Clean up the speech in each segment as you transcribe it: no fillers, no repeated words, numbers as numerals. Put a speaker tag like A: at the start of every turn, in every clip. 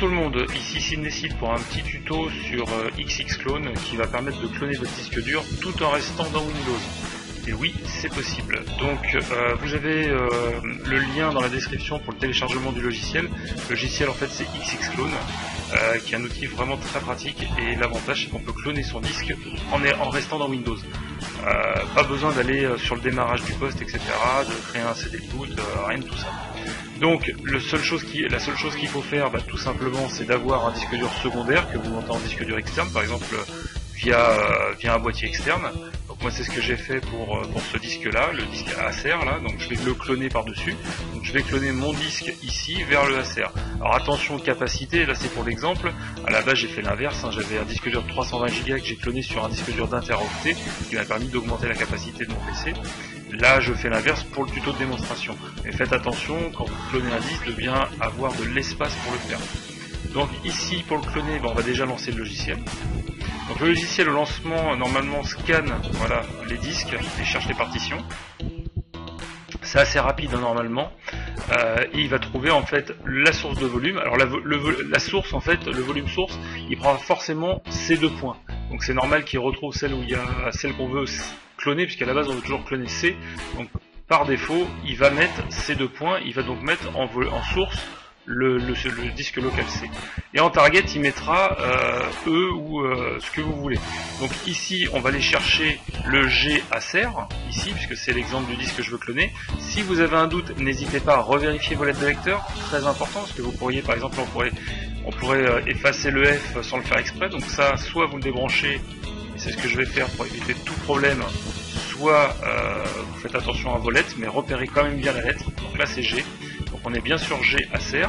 A: Bonjour tout le monde, ici Cinécide pour un petit tuto sur XXClone qui va permettre de cloner votre disque dur tout en restant dans Windows. Et oui, c'est possible. Donc vous avez le lien dans la description pour le téléchargement du logiciel. Le logiciel en fait c'est XXClone, qui est un outil vraiment très pratique, et l'avantage c'est qu'on peut cloner son disque en restant dans Windows. Pas besoin d'aller sur le démarrage du poste, etc., de créer un CD de boot, rien de tout ça. Donc la seule chose qu'il faut faire, tout simplement, c'est d'avoir un disque dur secondaire que vous montez en disque dur externe, par exemple via un boîtier externe. Donc moi c'est ce que j'ai fait pour ce disque là, le disque Acer là, donc je vais le cloner par dessus. Donc je vais cloner mon disque ici vers le Acer. Alors attention aux capacités, là c'est pour l'exemple, à la base j'ai fait l'inverse, j'avais un disque dur de 320 Go que j'ai cloné sur un disque dur d'1 Teraoctet qui m'a permis d'augmenter la capacité de mon PC. Là je fais l'inverse pour le tuto de démonstration. Mais faites attention, quand vous clonez un disque, de bien avoir de l'espace pour le faire. Donc ici pour le cloner, on va déjà lancer le logiciel. Donc le logiciel au lancement normalement scanne les disques et cherche les partitions. C'est assez rapide normalement, et il va trouver en fait la source de volume. Alors la source en fait, le volume source, il prend forcément ces deux points. Donc c'est normal qu'il retrouve celle où il y a celle qu'on veut cloner, puisqu'à la base on veut toujours cloner C. Donc par défaut, il va mettre ces deux points. Il va donc mettre en source le disque local C. Et en target, il mettra E ou ce que vous voulez. Donc ici, on va aller chercher le G Acer, ici, puisque c'est l'exemple du disque que je veux cloner. Si vous avez un doute, n'hésitez pas à revérifier vos lettres de lecteur, très important, parce que vous pourriez, par exemple, on pourrait effacer le F sans le faire exprès. Donc ça, soit vous le débranchez, et c'est ce que je vais faire pour éviter tout problème, soit vous faites attention à vos lettres, mais repérez quand même bien la lettre. Donc là, c'est G. Donc on est bien sur G Acer,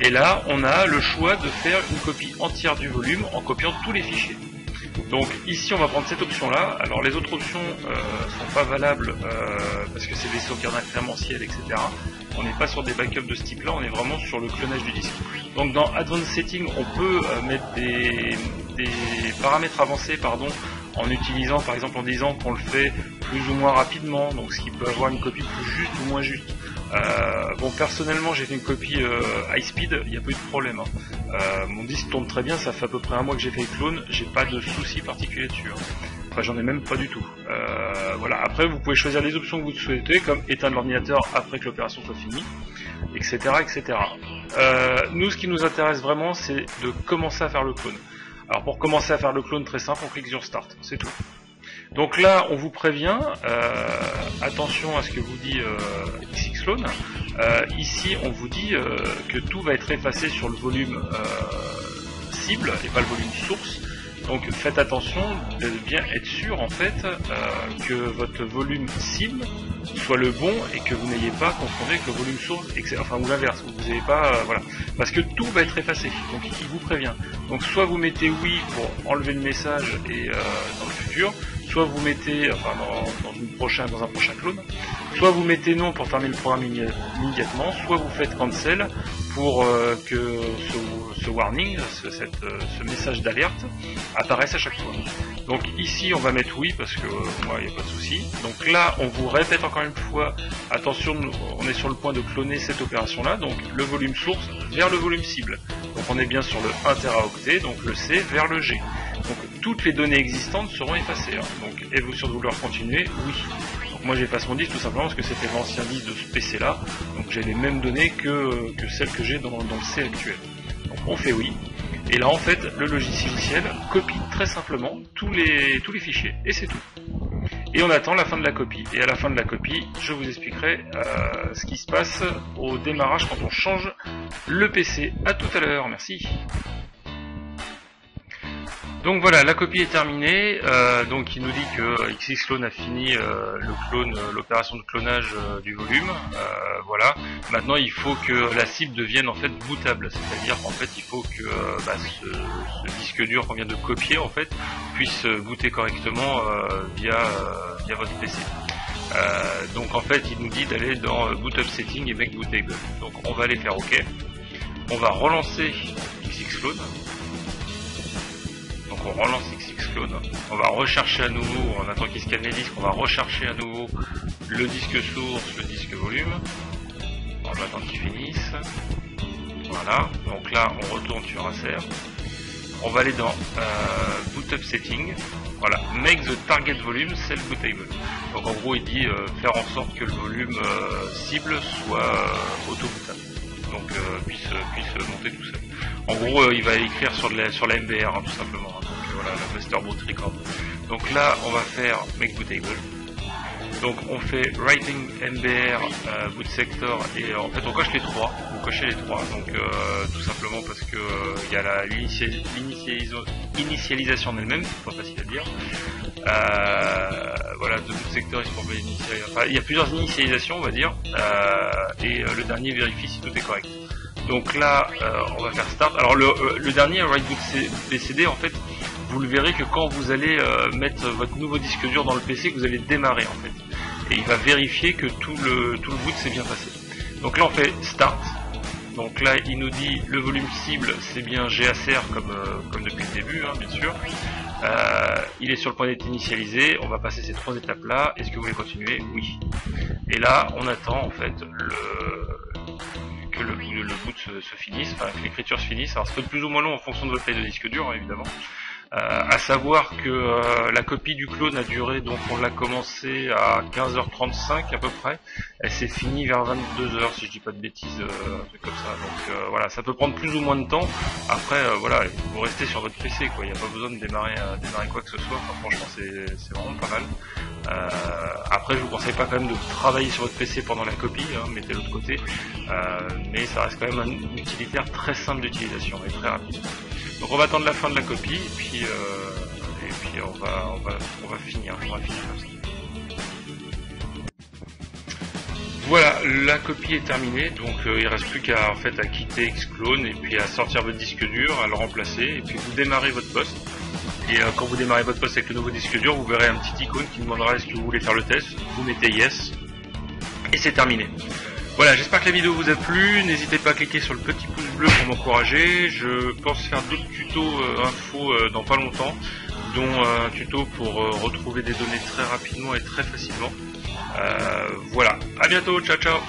A: et là on a le choix de faire une copie entière du volume en copiant tous les fichiers. Donc ici on va prendre cette option là. Alors les autres options sont pas valables parce que c'est des sauvegardes incrémentielles, etc. On n'est pas sur des backups de ce type là, on est vraiment sur le clonage du disque. Donc dans Advanced Settings on peut mettre des paramètres avancés en utilisant par exemple en disant qu'on le fait plus ou moins rapidement, donc ce qui peut avoir une copie plus juste ou moins juste. Bon, personnellement j'ai fait une copie high speed, il n'y a pas eu de problème. Mon disque tourne très bien, ça fait à peu près un mois que j'ai fait le clone, j'ai pas de soucis particuliers dessus. Enfin, j'en ai même pas du tout. Voilà. Après, vous pouvez choisir les options que vous souhaitez, comme éteindre l'ordinateur après que l'opération soit finie, etc., etc. Nous, ce qui nous intéresse vraiment, c'est de commencer à faire le clone. Alors, pour commencer à faire le clone, très simple, on clique sur Start, c'est tout. Donc là, on vous prévient, attention à ce que vous dit XXClone. Ici, on vous dit que tout va être effacé sur le volume cible et pas le volume source. Donc faites attention de bien être sûr en fait que votre volume cible soit le bon et que vous n'ayez pas confondu avec le volume source, enfin ou l'inverse, vous n'avez pas voilà, parce que tout va être effacé. Donc il vous prévient. Donc soit vous mettez oui pour enlever le message et dans le futur, soit vous mettez dans un prochain clone, soit vous mettez non pour terminer le programme immédiatement, soit vous faites cancel pour que ce warning, ce message d'alerte apparaisse à chaque fois. Donc ici on va mettre oui parce que moi il n'y a pas de souci. Donc là on vous répète encore une fois, attention, on est sur le point de cloner cette opération là, donc le volume source vers le volume cible. Donc on est bien sur le 1 Teraoctet, donc le C vers le G. Donc toutes les données existantes seront effacées. Donc êtes-vous sûr de vouloir continuer? Oui. Donc moi j'efface mon disque tout simplement parce que c'était l'ancien disque de ce PC là, donc j'ai les mêmes données que celles que j'ai dans le C actuel. Donc on fait oui. Et là en fait le logiciel copie très simplement tous les fichiers et c'est tout. Et on attend la fin de la copie. Et à la fin de la copie, je vous expliquerai ce qui se passe au démarrage quand on change le PC. A tout à l'heure, merci. Donc voilà, la copie est terminée. Donc il nous dit que XXClone a fini l'opération de clonage du volume. Voilà. Maintenant il faut que la cible devienne en fait bootable, c'est-à-dire qu'en fait il faut que ce disque dur qu'on vient de copier en fait puisse booter correctement via votre PC. Donc en fait il nous dit d'aller dans Boot Up Setting et Make Bootable. Donc on va aller faire OK. On va relancer XXClone. Donc on relance XXClone, on va rechercher à nouveau, en attendant qu'il scanne les disques, on va rechercher à nouveau le disque source, le disque volume. On va attendre qu'il finisse. Voilà, donc là on retourne sur Acer. On va aller dans Boot Up Setting. Voilà, make the target volume self-bootable. Donc en gros il dit faire en sorte que le volume cible soit auto-bootable. Donc puisse monter tout seul. En gros il va écrire sur la MBR hein, tout simplement. Donc voilà, la Master Boot Record. Donc là on va faire make bootable. Donc on fait writing MBR boot sector et en fait on coche les trois, vous cochez les trois, donc tout simplement parce que il y a l'initialisation en elle-même, c'est pas facile à dire. Voilà, de boot sector il y a plusieurs initialisations on va dire, et le dernier vérifie si tout est correct. Donc là on va faire start. Alors le dernier write boot BCD en fait vous le verrez que quand vous allez mettre votre nouveau disque dur dans le PC, que vous allez démarrer en fait. Et il va vérifier que tout le boot s'est bien passé. Donc là on fait start. Donc là il nous dit le volume cible c'est bien GACR comme depuis le début hein, bien sûr. Il est sur le point d'être initialisé. On va passer ces trois étapes là. Est-ce que vous voulez continuer? Oui. Et là on attend en fait que le boot se finisse, enfin que l'écriture se finisse. Alors ça peut être plus ou moins long en fonction de votre taille de disque dur hein, évidemment. À savoir que la copie du clone a duré, donc on l'a commencé à 15h35 à peu près, elle s'est finie vers 22h si je dis pas de bêtises, un truc comme ça. Donc voilà, ça peut prendre plus ou moins de temps. Après voilà, vous restez sur votre PC quoi, il n'y a pas besoin de démarrer quoi que ce soit. Enfin, franchement c'est vraiment pas mal. Après je vous conseille pas quand même de travailler sur votre PC pendant la copie, hein, mettez l'autre côté, mais ça reste quand même un utilitaire très simple d'utilisation et très rapide. Donc on va attendre la fin de la copie et puis on va finir comme ça. Voilà, la copie est terminée, donc il reste plus qu'à en fait à quitter Xclone et puis à sortir votre disque dur, à le remplacer et puis vous démarrez votre poste. Et quand vous démarrez votre poste avec le nouveau disque dur, vous verrez un petit icône qui demandera est-ce que vous voulez faire le test. Vous mettez yes et c'est terminé. Voilà, j'espère que la vidéo vous a plu, n'hésitez pas à cliquer sur le petit pouce bleu pour m'encourager, je pense faire d'autres tutos infos dans pas longtemps, dont un tuto pour retrouver des données très rapidement et très facilement. Voilà, à bientôt, ciao ciao.